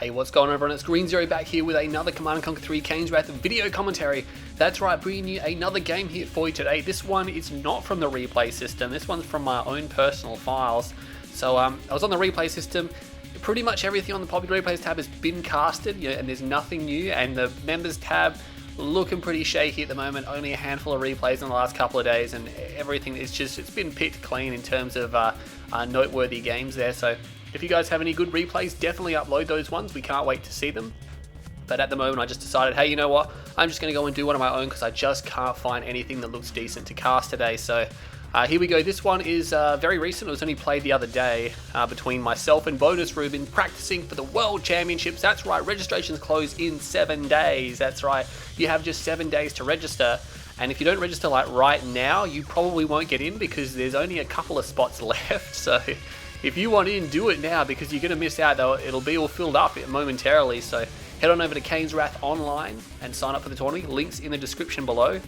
Hey, what's going on everyone? It's Green Zero back here with another Command & Conquer 3 Kane's Wrath video commentary. That's right, bringing you another game here for you today. This one is not from the replay system. This one's from my own personal files. So I was on the replay system. Pretty much everything on the popular replays tab has been casted, and there's nothing new. And the members tab looking pretty shaky at the moment. Only a handful of replays in the last couple of days, and everything is it's been picked clean in terms of noteworthy games there. So if you guys have any good replays, definitely upload those ones. We can't wait to see them. But at the moment, I just decided, hey, you know what? I'm just going to go and do one of my own because I just can't find anything that looks decent to cast today. So here we go. This one is very recent. It was only played the other day between myself and Bonus Ruben practicing for the World Championships. That's right. Registrations close in 7 days. That's right. You have just 7 days to register. And if you don't register like right now, you probably won't get in because there's only a couple of spots left. So if you want in, do it now because you're going to miss out, though. It'll be all filled up momentarily. So head on over to Kane's Wrath Online and sign up for the tournament. Links in the description below.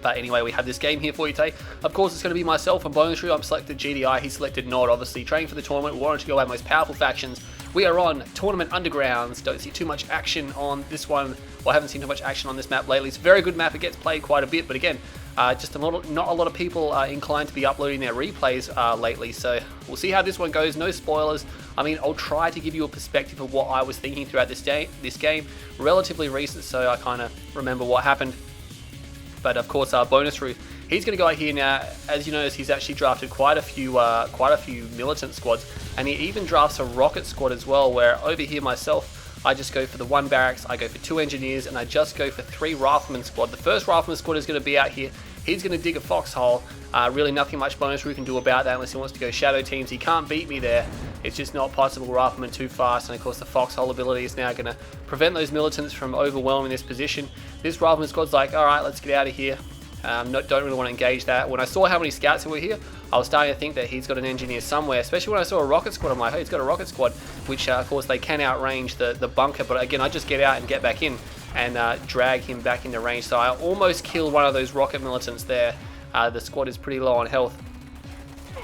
But anyway, we have this game here for you today. Of course, it's going to be myself and Bonus Ruben. I'm selected GDI. He selected Nod, obviously. Training for the tournament. We wanted to go our most powerful factions. We are on Tournament Undergrounds. Don't see too much action on this one. Well, I haven't seen too much action on this map lately. It's a very good map. It gets played quite a bit. But again, just not a lot of people are inclined to be uploading their replays lately. So we'll see how this one goes. No spoilers. I mean, I'll try to give you a perspective of what I was thinking throughout this game. Relatively recent, so I kind of remember what happened. But of course, Bonus Ruben, he's going to go out here now. As you notice, he's actually drafted quite a few militant squads, and he even drafts a rocket squad as well. Where over here myself, I just go for the 1 barracks, I go for 2 engineers, and I just go for 3 rifleman squad. The first rifleman squad is going to be out here. He's going to dig a foxhole. Really nothing much Bonus Ruben can do about that unless he wants to go shadow teams. He can't beat me there. It's just not possible. Rifleman too fast, and of course the foxhole ability is now going to prevent those militants from overwhelming this position. This rifleman squad's like, all right, let's get out of here. Don't really want to engage that. When I saw how many scouts were here, I was starting to think that he's got an engineer somewhere, especially when I saw a rocket squad. I'm like, hey, he's got a rocket squad, which of course they can outrange the bunker, but again, I just get out and get back in and drag him back into range. So I almost killed one of those rocket militants there. The squad is pretty low on health.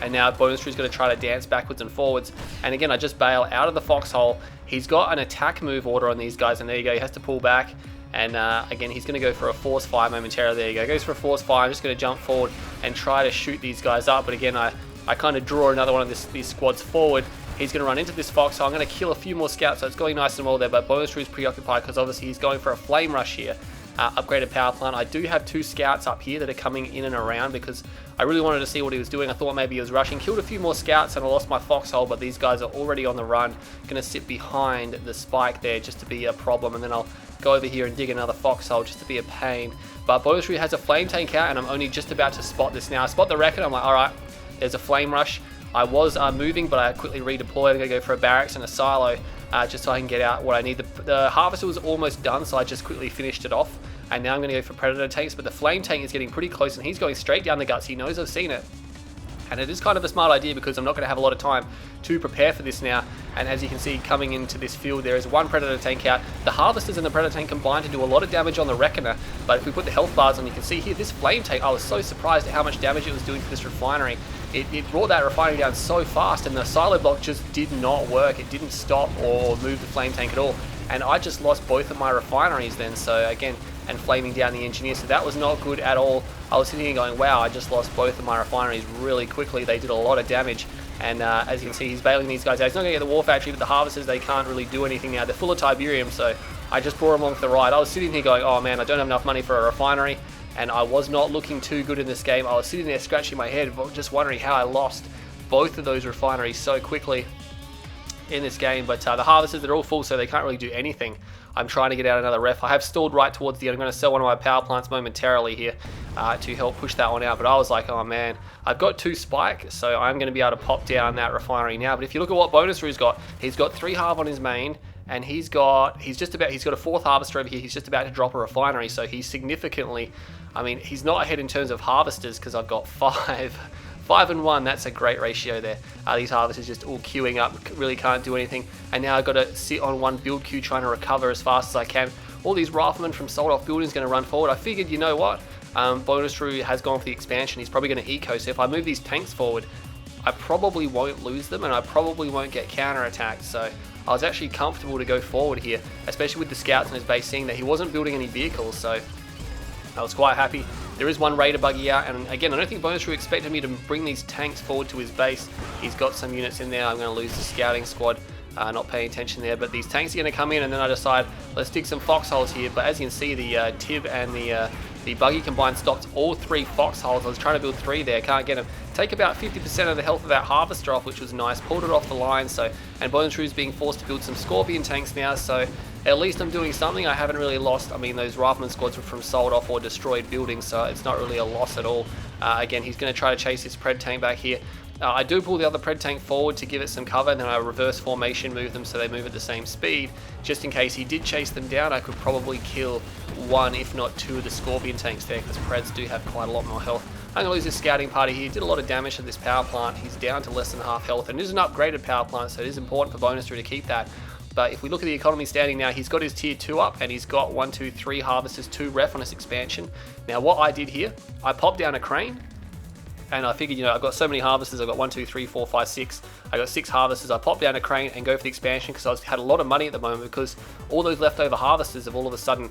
And now Bonus Ruben's going to try to dance backwards and forwards. And again, I just bail out of the foxhole. He's got an attack move order on these guys, and there you go. He has to pull back. And again, he's going to go for a force fire momentarily. There you go. Goes for a force fire. I'm just going to jump forward and try to shoot these guys up. But again, I kind of draw another one of these squads forward. He's going to run into this foxhole. I'm going to kill a few more scouts, so it's going nice and well there. But Bonus Ruben's preoccupied because obviously he's going for a flame rush here. Upgraded power plant. I do have 2 scouts up here that are coming in and around because I really wanted to see what he was doing. I thought maybe he was rushing. Killed a few more scouts and I lost my foxhole, but these guys are already on the run. Going to sit behind the spike there just to be a problem, and then I'll go over here and dig another foxhole just to be a pain. But Bonus Ruben has a flame tank out, and I'm only just about to spot this now. I spot the wrecker. I'm like, all right, there's a flame rush. I was moving, but I quickly redeployed. I'm going to go for a barracks and a silo just so I can get out what I need. The harvester was almost done, so I just quickly finished it off. And now I'm going to go for predator tanks, but the flame tank is getting pretty close, and he's going straight down the guts. He knows I've seen it. And it is kind of a smart idea because I'm not going to have a lot of time to prepare for this now. And as you can see, coming into this field, there is 1 predator tank out. The harvesters and the predator tank combine to do a lot of damage on the reckoner. But if we put the health bars on, you can see here, this flame tank, I was so surprised at how much damage it was doing for this refinery. It brought that refinery down so fast, and the silo block just did not work. It didn't stop or move the flame tank at all. And I just lost both of my refineries then. So again, and flaming down the engineer, so that was not good at all. I was sitting here going, wow, I just lost both of my refineries really quickly. They did a lot of damage, and as you can see, he's bailing these guys out. He's not going to get the war factory, but the harvesters, they can't really do anything now. They're full of Tiberium, so I just brought them along for the ride. I was sitting here going, oh man, I don't have enough money for a refinery, and I was not looking too good in this game. I was sitting there scratching my head, just wondering how I lost both of those refineries so quickly in this game. But the harvesters, they're all full, so they can't really do anything. I'm trying to get out another ref. I have stalled right towards the end. I'm going to sell one of my power plants momentarily here to help push that one out. But I was like, oh man, I've got 2 spike, so I'm going to be able to pop down that refinery now. But if you look at what Bonus Ruben's got, he's got 3 harv on his main, and he's got a 4th harvester over here. He's just about to drop a refinery, so he's significantly, I mean, he's not ahead in terms of harvesters because I've got 5. 5 and 1, that's a great ratio there. These harvesters just all queuing up, really can't do anything. And now I've got to sit on 1 build queue trying to recover as fast as I can. All these riflemen from sold off buildings going to run forward. I figured, you know what, Bonus Ruben has gone for the expansion. He's probably going to eco, so if I move these tanks forward, I probably won't lose them, and I probably won't get counter-attacked. So I was actually comfortable to go forward here, especially with the scouts in his base, seeing that he wasn't building any vehicles, so I was quite happy. There is one Raider buggy out, and again, I don't think Bonu expected me to bring these tanks forward to his base. He's got some units in there. I'm going to lose the scouting squad, not paying attention there, but these tanks are going to come in, and then I decide, let's dig some foxholes here. But as you can see, the Tib and the buggy combined stopped all 3 foxholes. I was trying to build 3 there, can't get them. Take about 50% of the health of that harvester off, which was nice. Pulled it off the line, so, and Bonu is being forced to build some Scorpion tanks now, so at least I'm doing something. I haven't really lost. I mean, those Rifleman squads were from sold off or destroyed buildings, so it's not really a loss at all. Again, he's going to try to chase his Pred tank back here. I do pull the other Pred tank forward to give it some cover, and then I reverse formation, move them so they move at the same speed. Just in case he did chase them down, I could probably kill 1, if not 2 of the Scorpion tanks there, because Preds do have quite a lot more health. I'm going to lose this scouting party here. He did a lot of damage to this power plant. He's down to less than half health, and it is an upgraded power plant, so it is important for Bonu to keep that. But if we look at the economy standing now, he's got his tier 2 up, and he's got 1, 2, 3 harvesters, 2 ref on this expansion. Now what I did here, I popped down a crane, and I figured, you know, I've got so many harvesters. I've got 1, 2, 3, 4, 5, 6. I got 6 harvesters. I popped down a crane and go for the expansion because I had a lot of money at the moment, because all those leftover harvesters have all of a sudden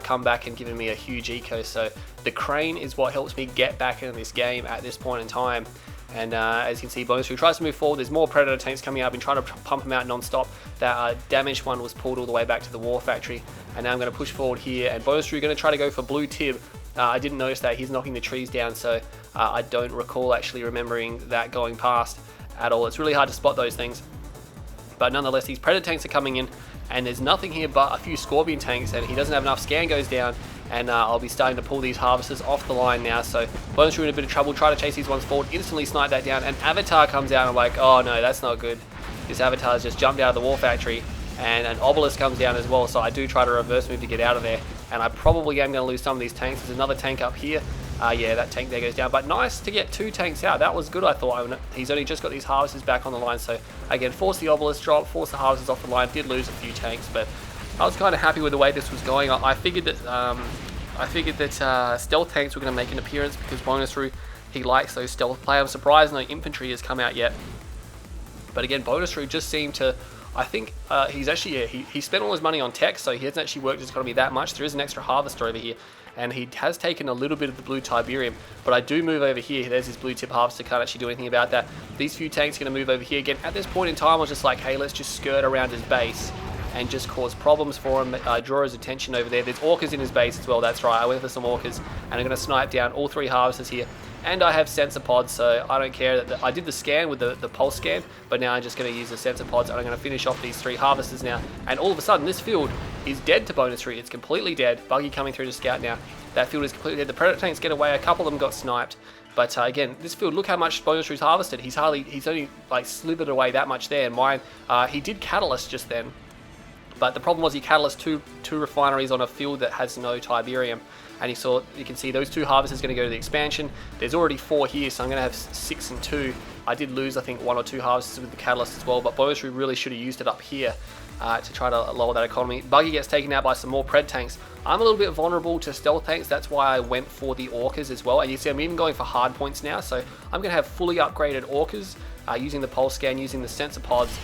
come back and given me a huge eco. So the crane is what helps me get back into this game at this point in time. And as you can see, Bonu tries to move forward. There's more Predator tanks coming up. I've been trying to pump them out non-stop. That damaged one was pulled all the way back to the war factory. And now I'm going to push forward here. And Bonu going to try to go for blue Tib. I didn't notice that he's knocking the trees down, so I don't recall actually remembering that going past at all. It's really hard to spot those things. But nonetheless, these Predator tanks are coming in, and there's nothing here but a few Scorpion tanks, and he doesn't have enough. Scan goes down, and I'll be starting to pull these harvesters off the line now. So Bonu's in a bit of trouble, try to chase these ones forward, instantly snipe that down, and Avatar comes out, and I'm like, oh no, that's not good. This Avatar's just jumped out of the war factory, and an Obelisk comes down as well, so I do try to reverse move to get out of there, and I probably am going to lose some of these tanks. There's another tank up here. Yeah, that tank there goes down, but nice to get 2 tanks out. That was good, I thought. He's only just got these harvesters back on the line, so again, force the Obelisk drop, force the harvesters off the line. Did lose a few tanks, but I was kind of happy with the way this was going. I figured that stealth tanks were going to make an appearance, because Bonu, he likes those stealth play. I'm surprised no infantry has come out yet, but again, Bonu just seemed to, I think he's actually, yeah, he spent all his money on tech, so he hasn't actually worked his economy that much. There is an extra harvester over here, and he has taken a little bit of the blue Tiberium, but I do move over here. There's his blue tip harvester, can't actually do anything about that. These few tanks are going to move over here again. At this point in time, I was just like, hey, let's just skirt around his base and just cause problems for him, draw his attention over there. There's orcas in his base as well, that's right. I went for some orcas, and I'm going to snipe down all 3 harvesters here. And I have sensor pods, so I don't care. I did the scan with the pulse scan, but now I'm just going to use the sensor pods, and I'm going to finish off these 3 harvesters now. And all of a sudden, this field is dead to Bonu. It's completely dead. Buggy coming through to scout now. That field is completely dead. The Predator tanks get away. A couple of them got sniped. But again, this field, look how much Bonu's harvested. He's only like slithered away that much there. And mine, he did catalyst just then. But the problem was he catalyzed two refineries on a field that has no Tiberium. And you can see those 2 harvesters going to go to the expansion. There's already 4 here, so I'm going to have 6 and 2. I did lose, I think, 1 or 2 harvesters with the catalyst as well, but Bonu really should have used it up here to try to lower that economy. Buggy gets taken out by some more Pred tanks. I'm a little bit vulnerable to stealth tanks, that's why I went for the orcas as well. And you see I'm even going for hard points now, so I'm going to have fully upgraded orcas using the pulse scan, using the sensor pods,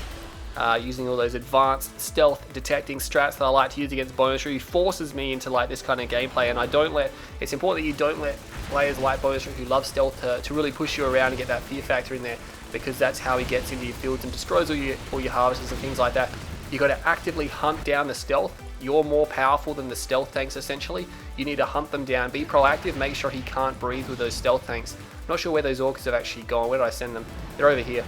using all those advanced stealth detecting strats that I like to use against Bonu. He forces me into like this kind of gameplay, and it's important that you don't let players like Bonu who love stealth to really push you around and get that fear factor in there, because that's how he gets into your fields and destroys all your harvesters and things like that. You got to actively hunt down the stealth. You're more powerful than the stealth tanks essentially. You need to hunt them down, be proactive, make sure he can't breathe with those stealth tanks. I'm not sure where those orcas have actually gone. Where did I send them? They're over here,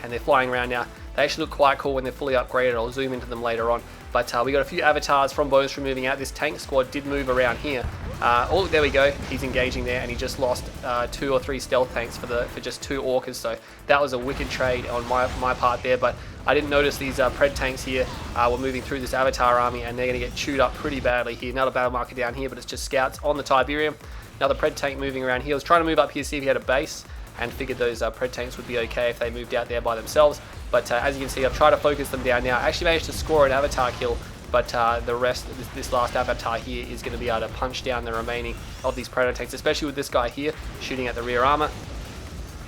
and they're flying around now. They actually look quite cool when they're fully upgraded. I'll zoom into them later on. But we got a few avatars from Bonu moving out. This tank squad did move around here. Oh, there we go. He's engaging there, and he just lost 2 or 3 stealth tanks for just 2 orcas. So that was a wicked trade on my part there. But I didn't notice these Pred tanks here were moving through this avatar army, and they're going to get chewed up pretty badly here. Another battle marker down here, but it's just scouts on the Tiberium. Another Pred tank moving around here. I was trying to move up here, see if he had a base, and figured those Pred tanks would be okay if they moved out there by themselves. But as you can see, I've tried to focus them down now. I actually managed to score an avatar kill, but the rest, this last avatar here is going to be able to punch down the remaining of these Predator tanks, especially with this guy here shooting at the rear armor.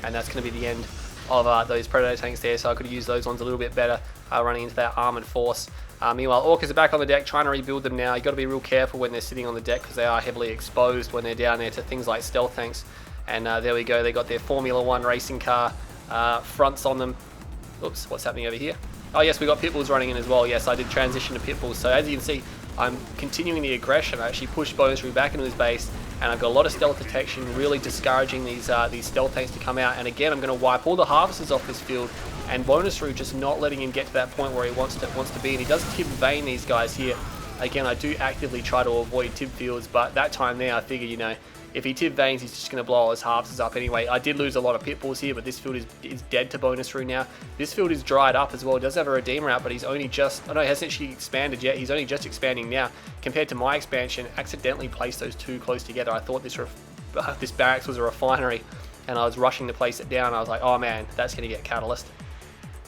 And that's going to be the end of those Predator tanks there, so I could use those ones a little bit better. running into that armored force. Meanwhile, Orcas are back on the deck trying to rebuild them now. You've got to be real careful when they're sitting on the deck because they are heavily exposed when they're down there to things like stealth tanks. And there we go, they got their Formula 1 racing car fronts on them. Oops, what's happening over here? Oh yes, we got pit bulls running in as well. Yes, I did transition to pit bulls. So as you can see, I'm continuing the aggression. I actually pushed Bonu back into his base, and I've got a lot of stealth detection, really discouraging these stealth tanks to come out. And again, I'm going to wipe all the harvesters off this field, and Bonu just not letting him get to that point where he wants to be. And he does tib vein these guys here. Again, I do actively try to avoid tib fields, but that time there, I figure, you know, if he tib veins, he's just going to blow all his harvesters up anyway. I did lose a lot of pit bulls here, but this field is dead to Bonu now. This field is dried up as well. It does have a Redeemer out, but he's only just, oh no, he hasn't actually expanded yet. He's only just expanding now. Compared to my expansion, accidentally placed those two close together. I thought this barracks was a refinery, and I was rushing to place it down. I was like, oh man, that's going to get catalyst.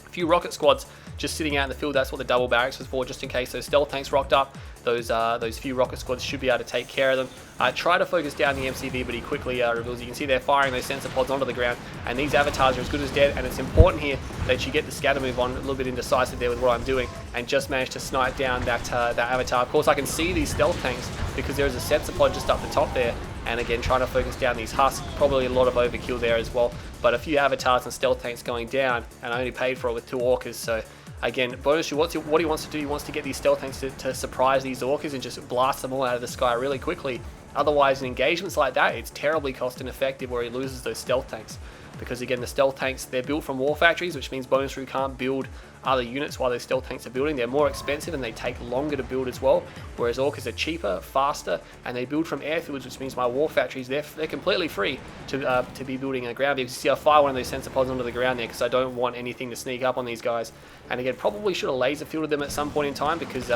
A few rocket squads just sitting out in the field. That's what the double barracks was for, just in case those stealth tanks rocked up. Those few rocket squads should be able to take care of them. I try to focus down the MCV, but he quickly reveals. You can see they're firing those sensor pods onto the ground, and these avatars are as good as dead. And it's important here that you get the scatter move on, a little bit indecisive there with what I'm doing, and just manage to snipe down that avatar. Of course, I can see these stealth tanks because there is a sensor pod just up the top there. And again, trying to focus down these husks, probably a lot of overkill there as well. But a few avatars and stealth tanks going down, and I only paid for it with 2 orcas, so again, Bonu, what he wants to do, he wants to get these stealth tanks to surprise these orcas and just blast them all out of the sky really quickly. Otherwise, in engagements like that, it's terribly cost ineffective where he loses those stealth tanks. Because again, the stealth tanks, they're built from war factories, which means Bonu can't build other units while those stealth tanks are building. They're more expensive and they take longer to build as well, whereas orcas are cheaper, faster, and they build from airfields, which means my war factories, they're completely free to be building a ground vehicle. You see I fire one of those sensor pods onto the ground there because I don't want anything to sneak up on these guys. And again, probably should have laser fielded them at some point in time because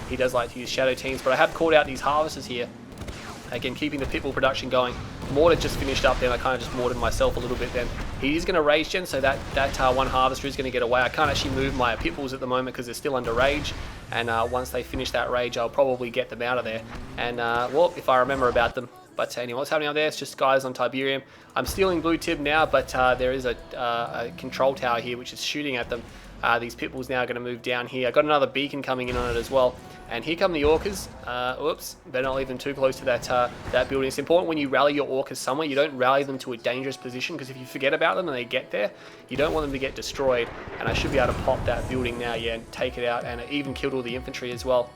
he does like to use shadow teams, but I have called out these harvesters here. Again, keeping the pit bull production going. Mortar just finished up then. I kind of just mortared myself a little bit then. He is going to rage gen, so that one harvester is going to get away. I can't actually move my pit bulls at the moment because they're still under rage. And once they finish that rage, I'll probably get them out of there. And, well, if I remember about them. But anyway, what's happening out there? It's just guys on Tiberium. I'm stealing blue tib now, but there is a control tower here which is shooting at them. These pit bulls now are going to move down here. I got another beacon coming in on it as well. And here come the orcas. Oops, better not leave them too close to that building. It's important when you rally your orcas somewhere, you don't rally them to a dangerous position, because if you forget about them and they get there, you don't want them to get destroyed. And I should be able to pop that building now, yeah, and take it out, and it even killed all the infantry as well.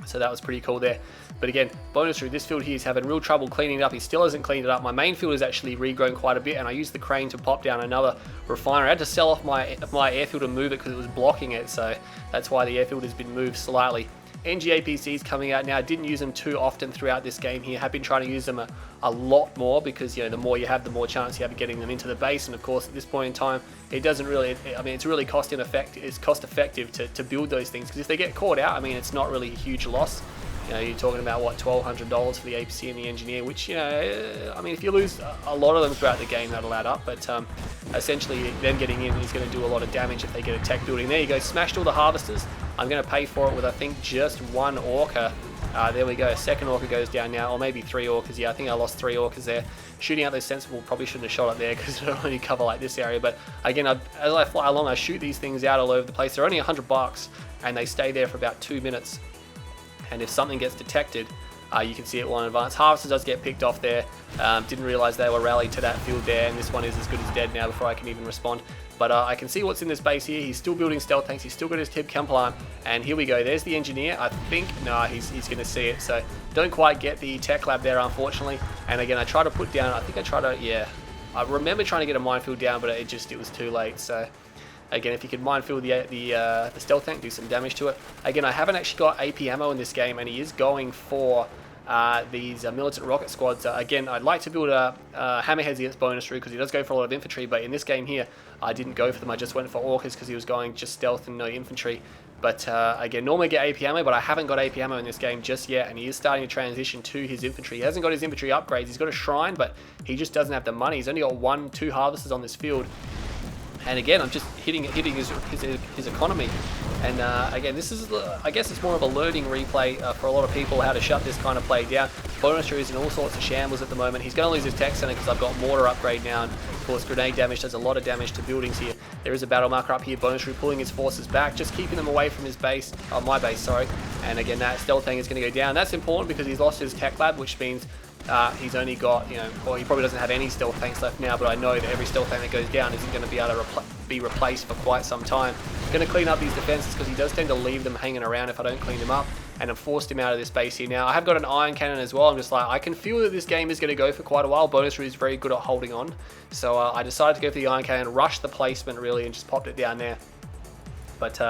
So that was pretty cool there. But again, bonus through this field here is having real trouble cleaning it up. He still hasn't cleaned it up. My main field has actually regrown quite a bit, and I used the crane to pop down another refinery. I had to sell off my airfield and move it because it was blocking it, so that's why the airfield has been moved slightly. NGAPCs coming out now. I didn't use them too often throughout this game here. Have been trying to use them a lot more because, you know, the more you have, the more chance you have of getting them into the base. And of course, at this point in time, it doesn't really, I mean, it's really cost effective to build those things, because if they get caught out, I mean, it's not really a huge loss. You know, you're talking about, what, $1,200 for the APC and the engineer, which, you know, I mean, if you lose a lot of them throughout the game, that'll add up. But essentially, them getting in is going to do a lot of damage if they get a tech building. There you go, smashed all the harvesters. I'm going to pay for it with, I think, just one orca. There we go, second orca goes down now, or maybe 3 orcas. Yeah, I think I lost 3 orcas there. Shooting out those sensible, probably shouldn't have shot it there because it'll only cover like this area. But again, as I fly along, I shoot these things out all over the place. They're only $100 and they stay there for about 2 minutes. And if something gets detected, you can see it well in advance. Harvester does get picked off there. Didn't realize they were rallied to that field there, and this one is as good as dead now before I can even respond. But I can see what's in this base here. He's still building stealth tanks. He's still got his tib chem plant. And here we go. There's the engineer. I think, no, he's going to see it. So don't quite get the tech lab there, unfortunately. And again, I try to put down, I remember trying to get a minefield down, but it was too late. So again, if you could minefield the stealth tank, do some damage to it. Again, I haven't actually got AP ammo in this game, and he is going for these militant rocket squads. Again, I'd like to build hammerheads against bonus because he does go for a lot of infantry, but in this game here, I didn't go for them. I just went for orcas because he was going just stealth and no infantry. But again, normally get AP ammo, but I haven't got AP ammo in this game just yet, and he is starting to transition to his infantry. He hasn't got his infantry upgrades. He's got a shrine, but he just doesn't have the money. He's only got 2 harvesters on this field. And again, I'm just hitting his economy. And again, this is, I guess it's more of a learning replay for a lot of people, how to shut this kind of play down. Bonus is in all sorts of shambles at the moment. He's going to lose his tech center because I've got mortar upgrade now, and of course grenade damage does a lot of damage to buildings here. There is a battle marker up here, Bonus pulling his forces back, just keeping them away from his base, my base, sorry. And again, that stealth thing is going to go down. That's important because he's lost his tech lab, which means he's only got, well, he probably doesn't have any stealth tanks left now, but I know that every stealth tank that goes down isn't going to be able to be replaced for quite some time. Going to clean up these defenses because he does tend to leave them hanging around if I don't clean them up, and I've forced him out of this base here now. I have got an iron cannon as well. I'm just like, I can feel that this game is going to go for quite a while. Bonus is very good at holding on, so I decided to go for the iron cannon, rush the placement really, and just popped it down there. But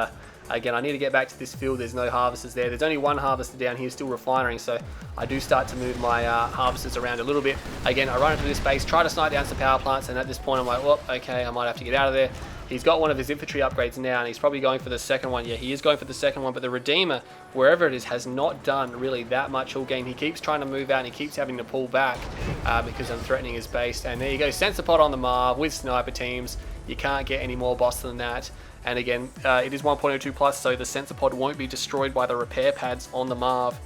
again, I need to get back to this field. There's no harvesters there. There's only one harvester down here, still refining, so I do start to move my harvesters around a little bit. Again, I run into this base, try to snipe down some power plants, and at this point I'm like, well, okay, I might have to get out of there. He's got one of his infantry upgrades now, and he's probably going for the second one. Yeah, he is going for the second one, but the Redeemer, wherever it is, has not done really that much all game. He keeps trying to move out, and he keeps having to pull back because I'm threatening his base. And there you go, Sensor Pod on the Marv with sniper teams. You can't get any more boss than that. And again, it is 1.02 plus, so the sensor pod won't be destroyed by the repair pads on the Marv.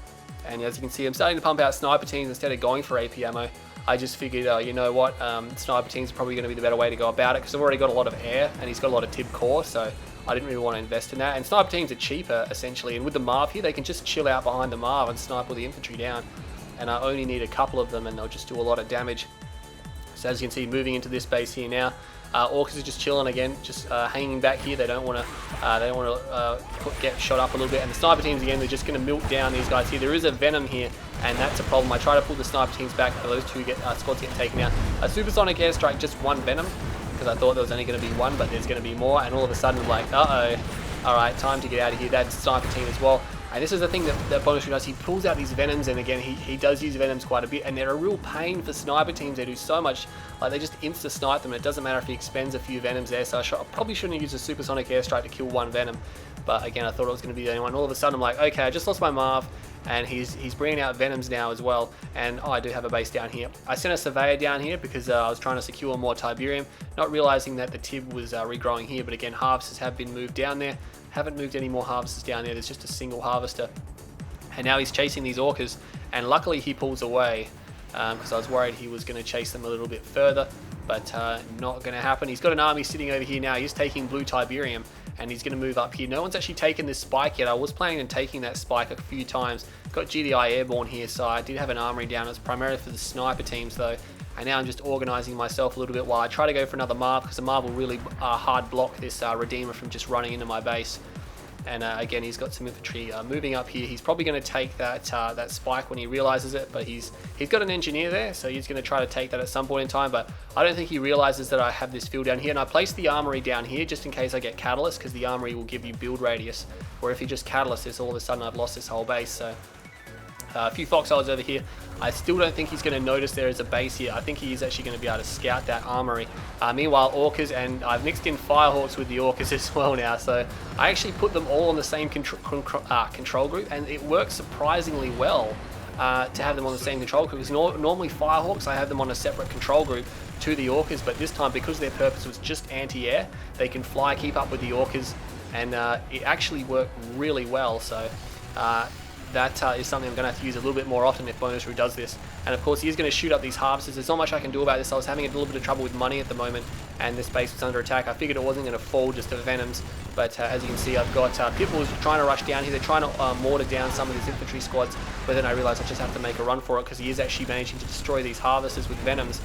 And as you can see, I'm starting to pump out sniper teams instead of going for AP ammo. I just figured, you know what, sniper teams are probably going to be the better way to go about it because I've already got a lot of air and he's got a lot of tib core, so I didn't really want to invest in that. And sniper teams are cheaper, essentially, and with the Marv here, they can just chill out behind the Marv and snipe all the infantry down. And I only need a couple of them and they'll just do a lot of damage. So as you can see, moving into this base here now, Orcas are just chilling again, just hanging back here. They don't want to get shot up a little bit. And the sniper teams again, they're just going to milk down these guys here. There is a venom here, and that's a problem. I try to pull the sniper teams back, but those two squads get taken out. A supersonic airstrike, just one venom, because I thought there was only going to be one, but there's going to be more. And all of a sudden, like, uh-oh, all right, time to get out of here. That's sniper team as well. And this is the thing that Bonus does. He pulls out these venoms, and again, he does use venoms quite a bit, and they're a real pain for sniper teams. They do so much, like they just insta-snipe them, and it doesn't matter if he expends a few venoms there, so I probably shouldn't use a supersonic airstrike to kill one venom. But again, I thought it was going to be the only one. All of a sudden, I'm like, okay, I just lost my Marv, and he's bringing out venoms now as well. And oh, I do have a base down here. I sent a surveyor down here because I was trying to secure more Tiberium, not realizing that the Tib was regrowing here. But again, harvesters have been moved down there. Haven't moved any more harvesters down there. There's just a single harvester. And now he's chasing these orcas, and luckily he pulls away because I was worried he was going to chase them a little bit further, but not going to happen. He's got an army sitting over here now. He's taking blue Tiberium, and he's going to move up here. No one's actually taken this spike yet. I was planning on taking that spike a few times. Got GDI airborne here, so I did have an armory down. It's primarily for the sniper teams though. And now I'm just organizing myself a little bit while I try to go for another Marv, because the Marv will really hard block this Redeemer from just running into my base. And again, he's got some infantry moving up here. He's probably going to take that that spike when he realizes it, but he's got an engineer there, so he's going to try to take that at some point in time. But I don't think he realizes that I have this field down here, and I placed the armory down here just in case I get catalyst, because the armory will give you build radius. Where if he just catalyst this, all of a sudden I've lost this whole base. So a few foxholes over here. I still don't think he's going to notice there is a base here. I think he is actually going to be able to scout that armory. Meanwhile, orcas, and I've mixed in firehawks with the orcas as well now, so I actually put them all on the same control group, and it works surprisingly well to have them on the same control group. Because normally firehawks, I have them on a separate control group to the orcas, but this time, because their purpose was just anti-air, they can fly, keep up with the orcas, and it actually worked really well. So that is something I'm going to have to use a little bit more often if Bonu does this. And of course, he is going to shoot up these harvesters. There's not much I can do about this. I was having a little bit of trouble with money at the moment, and this base was under attack. I figured it wasn't going to fall just to venoms, but as you can see, I've got pitbulls trying to rush down here. They're trying to mortar down some of these infantry squads, but then I realized I just have to make a run for it, because he is actually managing to destroy these harvesters with venoms.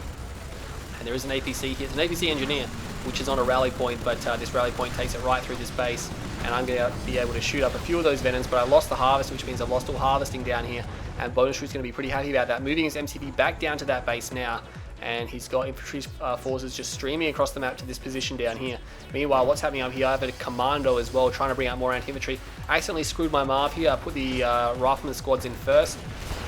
And there is an APC here. It's an APC engineer, which is on a rally point, but this rally point takes it right through this base, and I'm going to be able to shoot up a few of those venoms, but I lost the harvest, which means I've lost all harvesting down here, and Bonus is going to be pretty happy about that. Moving his MCV back down to that base now, and he's got infantry forces just streaming across the map to this position down here. Meanwhile, what's happening up here, I have a commando as well, trying to bring out more anti-infantry. I accidentally screwed my Marv here. I put the rifleman squads in first,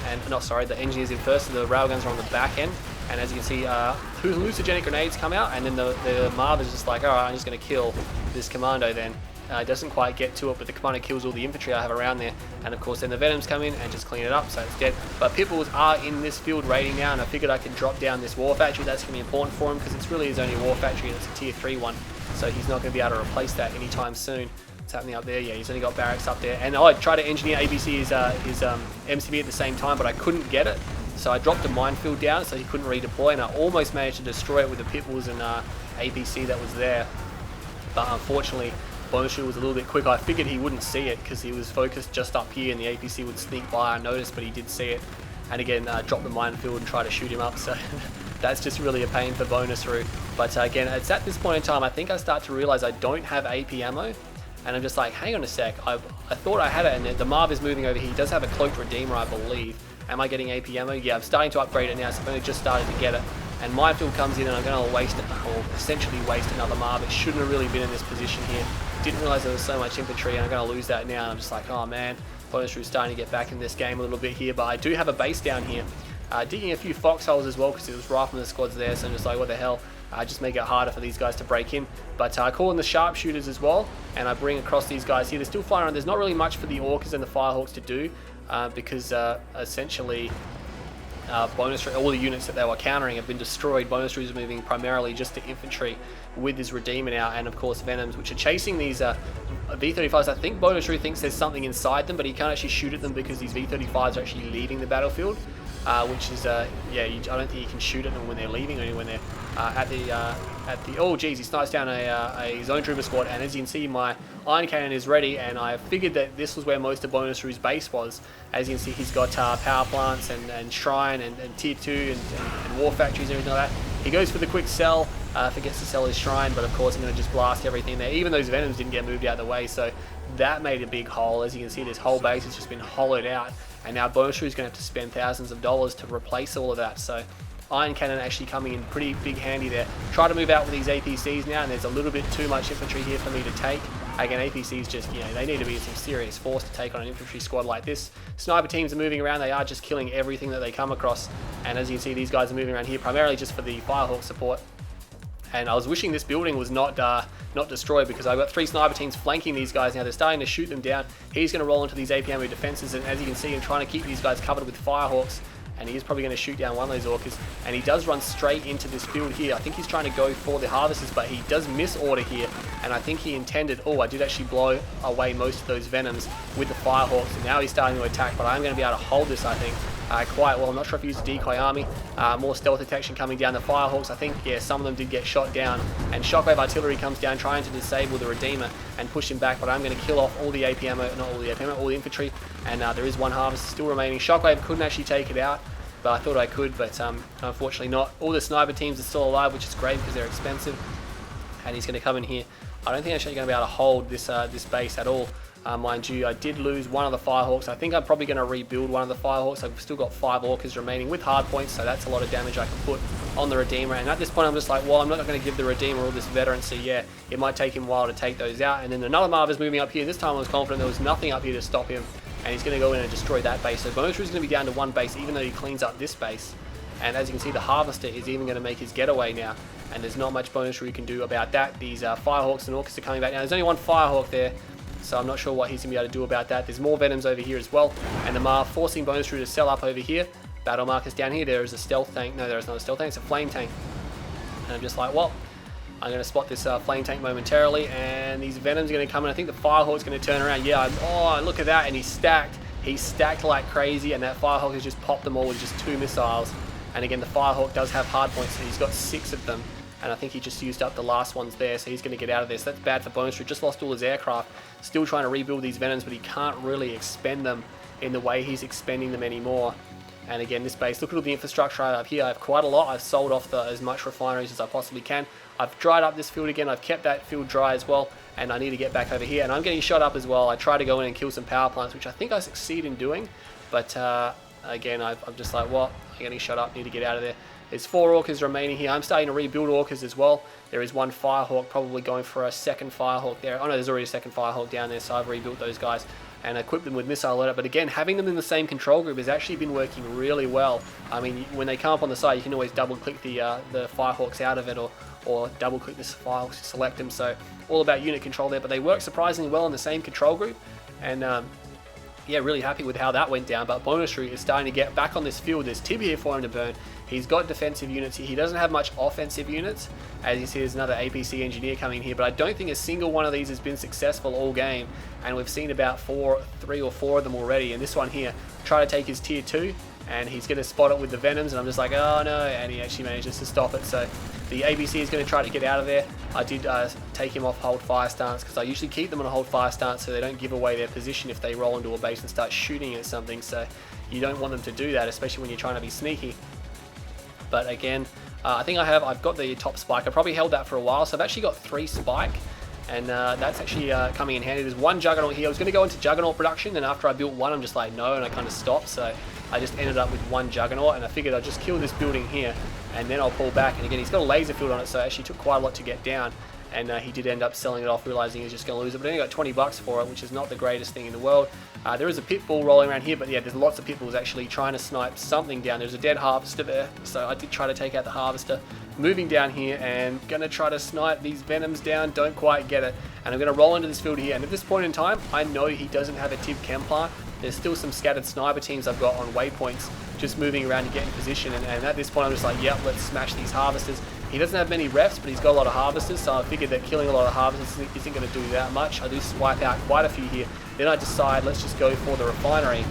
and not sorry, the engineers in first, so the railguns are on the back end. And as you can see, hallucinogenic grenades come out, and then the Marv is just like, alright, I'm just going to kill this commando then. It doesn't quite get to it, but the commando kills all the infantry I have around there. And of course, then the venoms come in and just clean it up, so it's dead. But pitbulls are in this field raiding now, and I figured I could drop down this war factory. That's going to be important for him, because it's really his only war factory, and it's a tier 3 one. So he's not going to be able to replace that anytime soon. What's happening up there? Yeah, he's only got barracks up there. And I tried to engineer ABC his MCB at the same time, but I couldn't get it. So I dropped a minefield down so he couldn't redeploy, and I almost managed to destroy it with the pitbulls and ABC that was there. But unfortunately, Bonu was a little bit quicker. I figured he wouldn't see it because he was focused just up here and the APC would sneak by unnoticed, but he did see it. And again, dropped the minefield and tried to shoot him up. So that's just really a pain for Bonu. But again, it's at this point in time, I think I start to realize I don't have AP ammo. And I'm just like, hang on a sec. I thought I had it, and the Marv is moving over here. He does have a cloaked Redeemer, I believe. Am I getting AP ammo? Yeah, I'm starting to upgrade it now, so I've only just started to get it. And minefield comes in and I'm going to waste it, or essentially waste another Marv. It shouldn't have really been in this position here. Didn't realize there was so much infantry, and I'm going to lose that now. And I'm just like, oh man, Bonu is starting to get back in this game a little bit here. But I do have a base down here. Digging a few foxholes as well because it was right from the squads there, so I'm just like, what the hell? Just make it harder for these guys to break in. But I call in the sharpshooters as well, and I bring across these guys here. They're still flying around. There's not really much for the Orcas and the Firehawks to do because essentially Bonu, all the units that they were countering have been destroyed. Bonu is moving primarily just to infantry with his Redeemer now, and of course Venoms, which are chasing these V35s. I think Bonu thinks there's something inside them, but he can't actually shoot at them because these V35s are actually leaving the battlefield. Which is, yeah, I don't think you can shoot at them when they're leaving or when they're at the, oh geez, he snipes down a zone trooper squad, and as you can see, my iron cannon is ready, and I figured that this was where most of Bonu's base was. As you can see, he's got power plants and shrine and tier 2 and war factories and everything like that. He goes for the quick sell, forgets to sell his shrine, but of course I'm going to just blast everything there. Even those Venoms didn't get moved out of the way, so that made a big hole. As you can see, this whole base has just been hollowed out. And now Bonu is going to have to spend thousands of dollars to replace all of that. So Iron Cannon actually coming in pretty big handy there. Try to move out with these APCs now, and there's a little bit too much infantry here for me to take. Again, APCs just, you know, they need to be in some serious force to take on an infantry squad like this. Sniper teams are moving around. They are just killing everything that they come across. And as you can see, these guys are moving around here primarily just for the Firehawk support. And I was wishing this building was not destroyed because I've got 3 sniper teams flanking these guys now. They're starting to shoot them down. He's going to roll into these AP ammo defenses, and as you can see, I'm trying to keep these guys covered with Firehawks. And he is probably going to shoot down one of those Orcas. And he does run straight into this field here. I think he's trying to go for the harvesters, but he does miss order here. And I think he intended, oh, I did actually blow away most of those Venoms with the Firehawks. And now he's starting to attack, but I'm going to be able to hold this, I think, quite well. I'm not sure if he used a decoy army. More stealth detection coming down the Firehawks. I think, yeah, some of them did get shot down. And shockwave artillery comes down trying to disable the Redeemer and push him back. But I'm going to kill off all the AP ammo, not all the AP ammo, all the infantry. And there is one harvester still remaining. Shockwave couldn't actually take it out, but I thought I could, but unfortunately not. All the sniper teams are still alive, which is great because they're expensive. And he's going to come in here. I don't think I'm actually going to be able to hold this this base at all. Mind you, I did lose one of the Firehawks. I think I'm probably going to rebuild one of the Firehawks. I've still got 5 Orcas remaining with hard points, so that's a lot of damage I can put on the Redeemer. And at this point, I'm just like, well, I'm not going to give the Redeemer all this veteran, so yeah, it might take him a while to take those out. And then another Marv is moving up here. This time I was confident there was nothing up here to stop him, and he's going to go in and destroy that base. So Bonu is going to be down to 1 base, even though he cleans up this base. And as you can see, the Harvester is even going to make his getaway now, and there's not much Bonu you can do about that. These Firehawks and Orcas are coming back now. There's only 1 Firehawk there, so I'm not sure what he's going to be able to do about that. There's more Venoms over here as well, and the Marv forcing Bonu to sell up over here. Battle markers down here. There is a stealth tank. No, there is not a stealth tank. It's a flame tank. And I'm just like, well, I'm going to spot this flame tank momentarily, and these Venoms are going to come in. I think the Firehawk's going to turn around. Yeah, oh, look at that, and he's stacked. He's stacked like crazy, and that Firehawk has just popped them all with just 2 missiles. And again, the Firehawk does have hard points, so he's got 6 of them. And I think he just used up the last ones there, so he's going to get out of this. So that's bad for Bonu. Just lost all his aircraft. Still trying to rebuild these Venoms, but he can't really expend them in the way he's expending them anymore. And again, this base, look at all the infrastructure I have here. I have quite a lot. I've sold off as much refineries as I possibly can. I've dried up this field again. I've kept that field dry as well. And I need to get back over here. And I'm getting shot up as well. I try to go in and kill some power plants, which I think I succeed in doing. But again, I'm just like, what? I'm getting shot up. Need to get out of there. There's 4 Orcas remaining here. I'm starting to rebuild Orcas as well. There is 1 Firehawk, probably going for a 2nd Firehawk there. Oh no, there's already a 2nd Firehawk down there, so I've rebuilt those guys and equipped them with missile loadout. But again, having them in the same control group has actually been working really well. I mean, when they come up on the side, you can always double-click the Firehawks out of it, or double-click this Firehawks to select them. So all about unit control there. But they work surprisingly well in the same control group. And yeah, really happy with how that went down. But Bonu is starting to get back on this field. There's Tib here for him to burn. He's got defensive units here. He doesn't have much offensive units. As you see, there's another APC engineer coming here, but I don't think a single one of these has been successful all game. And we've seen about 3 or 4 of them already. And this one here, try to take his tier 2, and he's going to spot it with the Venoms, and I'm just like, oh no, and he actually manages to stop it. So the ABC is going to try to get out of there. I did take him off hold fire stance, because I usually keep them on a hold fire stance so they don't give away their position if they roll into a base and start shooting at something. So you don't want them to do that, especially when you're trying to be sneaky. But again, I think I've got the top spike. I probably held that for a while, so I've actually got 3 spike, and that's actually coming in handy. There's 1 Juggernaut here. I was going to go into Juggernaut production, and after I built 1, I'm just like, no, and I kind of stopped. So I just ended up with 1 Juggernaut, and I figured I'd just kill this building here, and then I'll pull back. And again, he's got a laser field on it, so it actually took quite a lot to get down. And he did end up selling it off, realizing he was just going to lose it, but I only got 20 bucks for it, which is not the greatest thing in the world. There is a pit bull rolling around here, but yeah, there's lots of pit bulls actually trying to snipe something down. There's a dead harvester there, so I did try to take out the harvester. Moving down here and going to try to snipe these Venoms down, don't quite get it. And I'm going to roll into this field here, and at this point in time, I know he doesn't have a Tib Chem plant. There's still some scattered sniper teams I've got on waypoints, just moving around to get in position, and at this point I'm just like, yep, let's smash these harvesters. He doesn't have many refs, but he's got a lot of harvesters, so I figured that killing a lot of harvesters isn't going to do that much. I do swipe out quite a few here. Then I decide, let's just go for the refinery.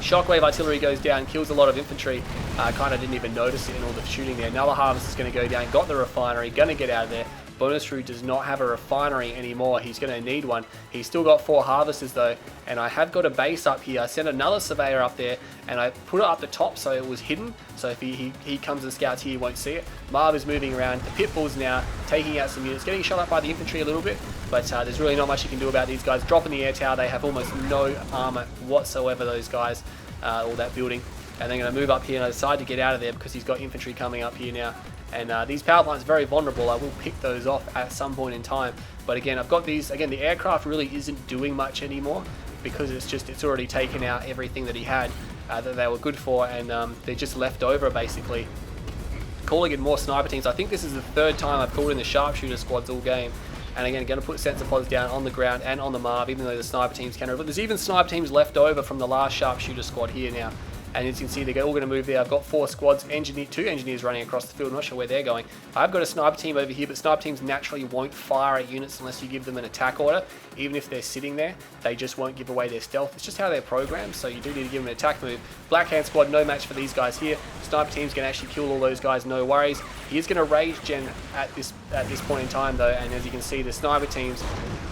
Shockwave artillery goes down, kills a lot of infantry. Kind of didn't even notice it in all the shooting there. Another harvester's going to go down, got the refinery, going to get out of there. Bonu does not have a refinery anymore. He's going to need one. He's still got 4 harvesters though, and I have got a base up here. I sent another surveyor up there, and I put it up the top so it was hidden. So if he comes and scouts here, you won't see it. Marv is moving around. The pit bulls now taking out some units, getting shot up by the infantry a little bit, but there's really not much you can do about these guys. Dropping the air tower, they have almost no armor whatsoever, those guys, or that building. And they're going to move up here, and I decide to get out of there because he's got infantry coming up here now. And these power plants are very vulnerable. I will pick those off at some point in time. But again, I've got these. Again, the aircraft really isn't doing much anymore because it's already taken out everything that he had that they were good for, and they're just left over basically. Calling in more sniper teams. I think this is the 3rd time I've called in the sharpshooter squads all game. And again, going to put sensor pods down on the ground and on the Marv, even though the sniper teams can. But there's even sniper teams left over from the last sharpshooter squad here now. And as you can see, they're all going to move there. I've got 4 squads, 2 engineers running across the field. I'm not sure where they're going. I've got a sniper team over here, but sniper teams naturally won't fire at units unless you give them an attack order. Even if they're sitting there, they just won't give away their stealth. It's just how they're programmed, so you do need to give them an attack move. Black Hand squad, no match for these guys here. Sniper team's going to actually kill all those guys, no worries. He is going to rage gen at this point in time though, and as you can see, the sniper teams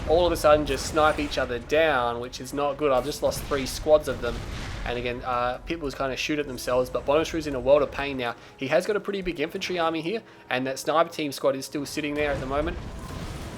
all of a sudden just snipe each other down, which is not good. I've just lost 3 squads of them. And again, Pitbulls kind of shoot at themselves, but Bonu in a world of pain now. He has got a pretty big infantry army here, and that sniper team squad is still sitting there at the moment.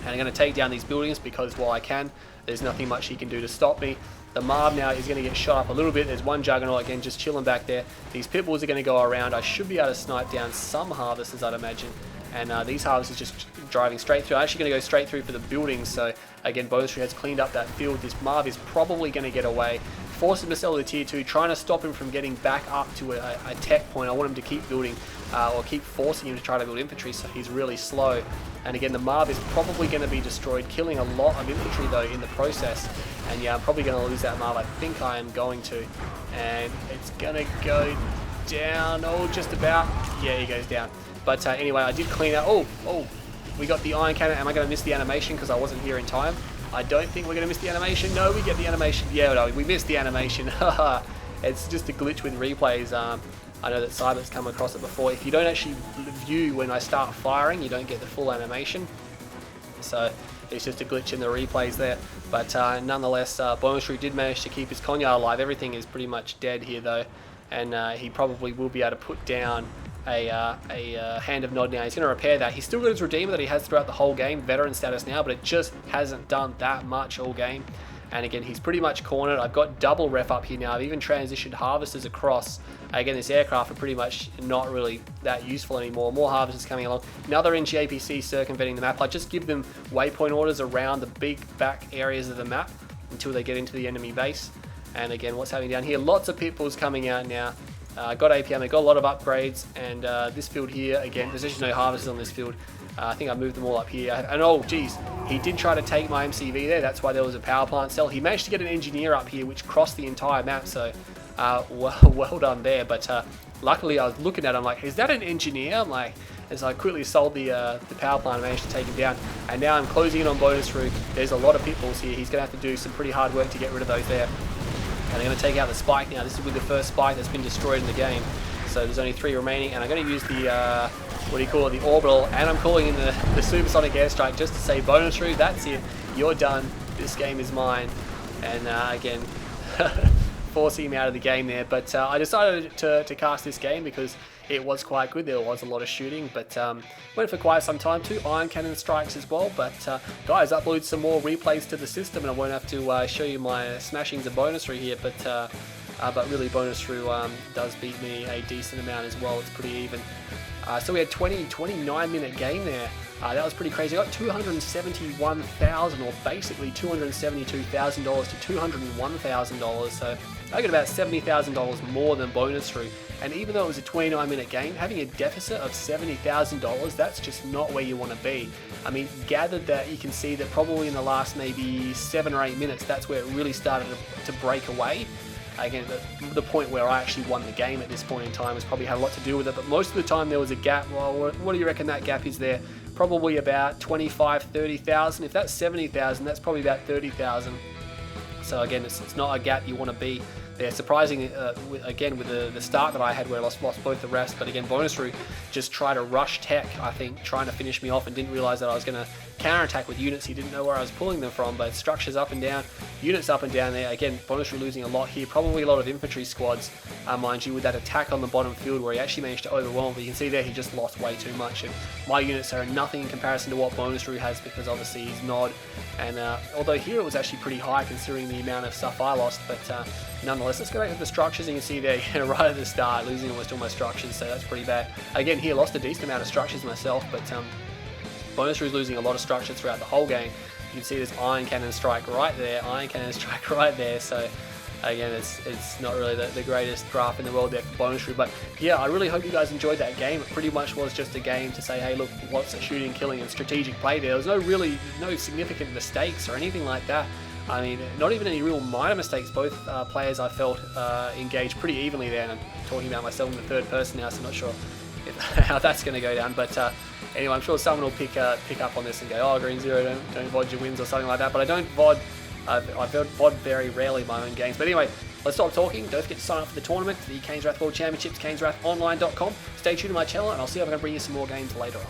And I'm going to take down these buildings because while I can, there's nothing much he can do to stop me. The Marv now is going to get shot up a little bit. There's 1 Juggernaut again just chilling back there. These Pitbulls are going to go around. I should be able to snipe down some harvesters, I'd imagine. And these harvesters just driving straight through. I'm actually going to go straight through for the buildings. So again, Bonu has cleaned up that field. This Marv is probably going to get away. Forces him to sell the tier 2, trying to stop him from getting back up to a tech point. I want him to keep building, or keep forcing him to try to build infantry, so he's really slow. And again, the Marv is probably going to be destroyed, killing a lot of infantry though in the process. And yeah, I'm probably going to lose that Marv. I think I am going to. And it's going to go down. Oh, just about. Yeah, he goes down. But anyway, I did clean out. Oh, we got the iron cannon. Am I going to miss the animation because I wasn't here in time? I don't think we're going to miss the animation. No, we get the animation. Yeah, no, we missed the animation. It's just a glitch with replays. I know that Cyber's come across it before. If you don't actually view when I start firing, you don't get the full animation. So it's just a glitch in the replays there. But nonetheless, Bonu did manage to keep his Conyard alive. Everything is pretty much dead here though. And he probably will be able to put down a Hand of Nod now. He's going to repair that. He's still got his Redeemer that he has throughout the whole game, veteran status now, but it just hasn't done that much all game. And again, he's pretty much cornered. I've got double ref up here now. I've even transitioned harvesters across. Again, this aircraft are pretty much not really that useful anymore. More harvesters coming along. Another NGAPC circumventing the map. I just give them waypoint orders around the big back areas of the map until they get into the enemy base. And again, what's happening down here? Lots of Pitbulls coming out now. Got APM, they got a lot of upgrades, and this field here, again, there's actually no harvesters on this field. I think I moved them all up here. And oh, geez, he did try to take my MCV there. That's why there was a power plant cell. He managed to get an engineer up here, which crossed the entire map. So well done there. But luckily, I was looking at him like, is that an engineer? I'm like, as I quickly sold the power plant, I managed to take him down. And now I'm closing in on Bonus through. There's a lot of pitfalls here. He's going to have to do some pretty hard work to get rid of those there. And I'm going to take out the spike now. This is with the first spike that's been destroyed in the game. So there's only 3 remaining, and I'm going to use the, what do you call it, the orbital, and I'm calling in the supersonic airstrike just to say Bonus through. That's it. You're done. This game is mine. And again, forcing him out of the game there. But I decided to cast this game because it was quite good. There was a lot of shooting, but went for quite some time. 2 iron cannon strikes as well. But guys, upload some more replays to the system, and I won't have to show you my smashings of Bonus through here. But really, Bonus through does beat me a decent amount as well. It's pretty even. So we had 29-minute game there. That was pretty crazy. I got $271,000, or basically $272,000 to $201,000. So I got about $70,000 more than Bonus through. And even though it was a 29-minute game, having a deficit of $70,000, that's just not where you want to be. I mean, gathered that you can see that probably in the last maybe 7 or 8 minutes, that's where it really started to break away. Again, the point where I actually won the game at this point in time has probably had a lot to do with it, but most of the time there was a gap. Well, what do you reckon that gap is there? Probably about 25, 30,000. If that's 70,000, that's probably about 30,000. So again, it's not a gap you want to be there. Surprising, again, with the start that I had where I lost both the refs, but again, Bonus through just tried to rush tech, I think, trying to finish me off, and didn't realize that I was going to counterattack with units. He didn't know where I was pulling them from, but structures up and down, units up and down there. Again, Bonus through losing a lot here, probably a lot of infantry squads, mind you, with that attack on the bottom field where he actually managed to overwhelm, but you can see there he just lost way too much, and my units are nothing in comparison to what Bonus through has, because obviously he's Nod, and although here it was actually pretty high considering the amount of stuff I lost, but nonetheless, let's go back to the structures, and you can see there, right at the start, losing almost all my structures, so that's pretty bad. Again, here, lost a decent amount of structures myself, but Bonus through is losing a lot of structures throughout the whole game. You can see this iron cannon strike right there, iron cannon strike right there, so again, it's not really the greatest graph in the world there for Bonus through, but yeah, I really hope you guys enjoyed that game. It pretty much was just a game to say, hey, look, what's a shooting, killing, and strategic play there. There was no significant mistakes or anything like that. I mean, not even any real minor mistakes. Both players, I felt, engaged pretty evenly there, and I'm talking about myself in the third person now, so I'm not sure how that's going to go down, but anyway, I'm sure someone will pick up on this and go, oh, Green Zero, don't VOD your wins or something like that, but I don't VOD. I VOD very rarely my own games. But anyway, let's stop talking. Don't forget to sign up for the tournament, the Kane's Wrath World Championships, kaneswrathonline.com. Stay tuned to my channel, and I'll see if I can bring you some more games later on.